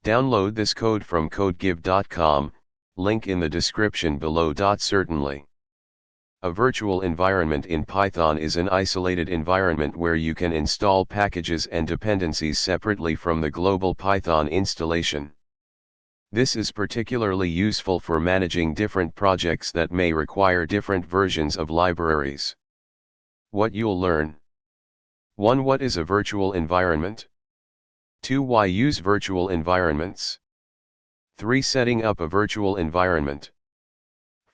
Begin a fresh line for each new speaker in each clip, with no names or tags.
Download this code from codegive.com, link in the description below. Certainly. A virtual environment in Python is an isolated environment where you can install packages and dependencies separately from the global Python installation. This is particularly useful for managing different projects that may require different versions of libraries. What you'll learn. 1. What is a virtual environment? 2. Why use virtual environments? 3. Setting up a virtual environment.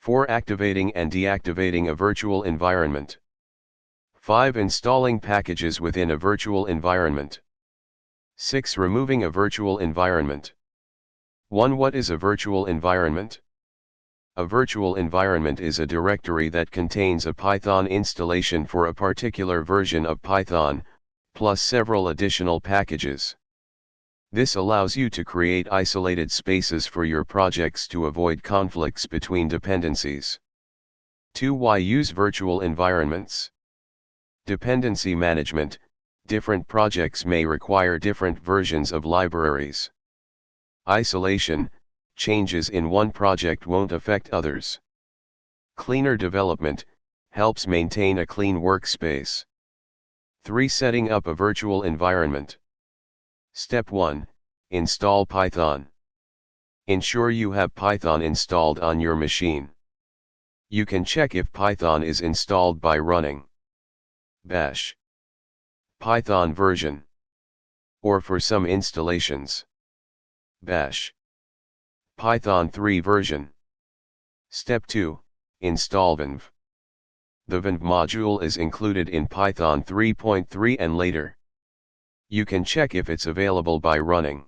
4. Activating and deactivating a virtual environment. 5. Installing packages within a virtual environment. 6. Removing a virtual environment. 1. What is a virtual environment? A virtual environment is a directory that contains a Python installation for a particular version of Python, plus several additional packages. This allows you to create isolated spaces for your projects to avoid conflicts between dependencies. 2. Why use virtual environments? Dependency management. Different projects may require different versions of libraries. Isolation. Changes in one project won't affect others. Cleaner development. Helps maintain a clean workspace. 3. Setting up a virtual environment. Step 1. Install Python. Ensure you have Python installed on your machine. You can check if Python is installed by running bash Python version, or for some installations, bash Python 3 version. Step 2. Install venv. The venv module is included in Python 3.3 and later. You can check if it's available by running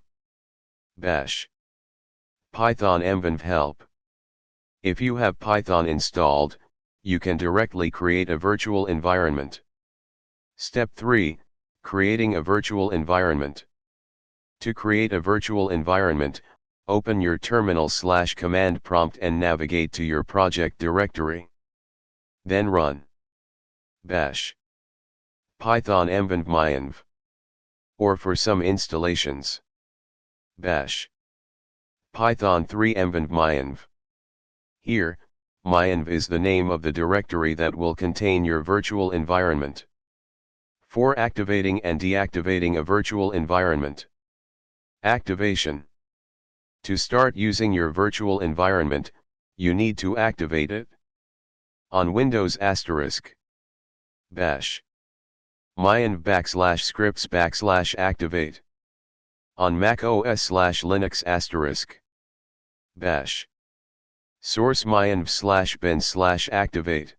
bash Python mvenv help. If you have Python installed, you can directly create a virtual environment. Step 3. Creating a virtual environment. To create a virtual environment, open your terminal/command prompt and navigate to your project directory. Then run bash Python mvenv myenv. Or for some installations, bash Python 3 mvenv myenv. Here, myenv is the name of the directory that will contain your virtual environment. 4. Activating and deactivating a virtual environment. Activation. To start using your virtual environment, you need to activate it. On Windows * bash myenv /scripts /activate. On Mac OS/Linux * bash source myenv /bin /activate.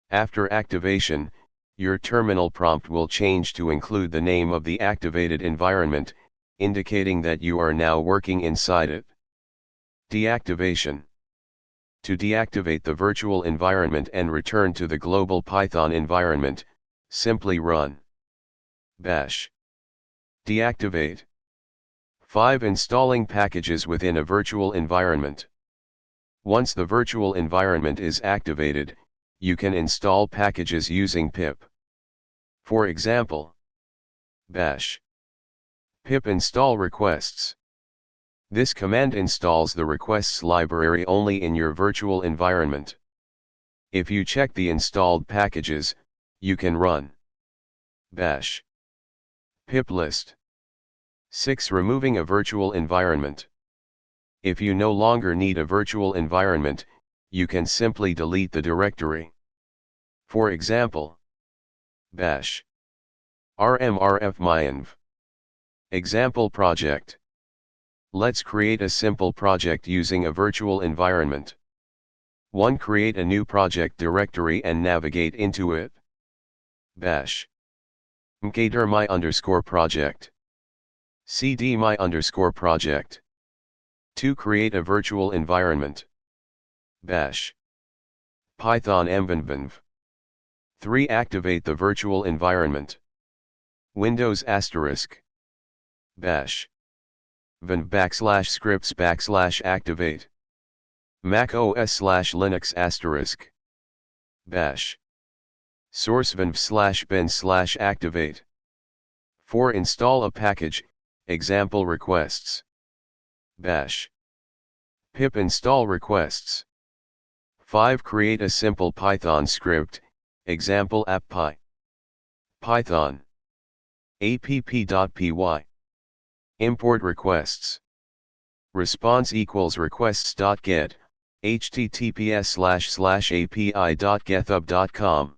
After activation, your terminal prompt will change to include the name of the activated environment, indicating that you are now working inside it. Deactivation. To deactivate the virtual environment and return to the global Python environment, simply run bash deactivate. 5. Installing packages within a virtual environment. Once the virtual environment is activated, you can install packages using pip. For example, bash pip install requests. This command installs the requests library only in your virtual environment. If you check the installed packages, you can run bash pip list. 6. Removing a virtual environment. If you no longer need a virtual environment, you can simply delete the directory. For example, bash rmrf myenv. Example project. Let's create a simple project using a virtual environment. 1. Create a new project directory and navigate into it. Bash mkdir my_project. cd my_project. 2. Create a virtual environment. Bash Python mvenv. 3. Activate the virtual environment. Windows * bash venv /scripts /activate. Mac OS/Linux * bash source venv /bin /activate. 4. Install a package, example requests. Bash. Pip install requests. 5. Create a simple Python script, example appy. Python. app.py. Import requests. Response equals requests.get, https://api.github.com.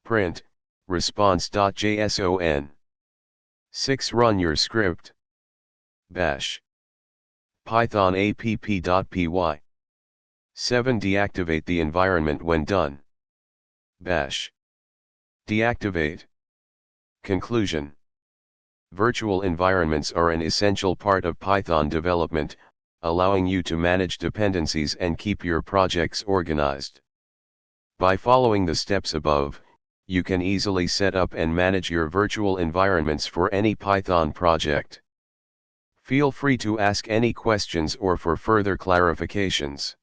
Print, response.json. 6. Run your script. Bash. Python app.py. 7. Deactivate the environment when done. Bash. Deactivate. Conclusion. Virtual environments are an essential part of Python development, allowing you to manage dependencies and keep your projects organized. By following the steps above, you can easily set up and manage your virtual environments for any Python project. Feel free to ask any questions or for further clarifications.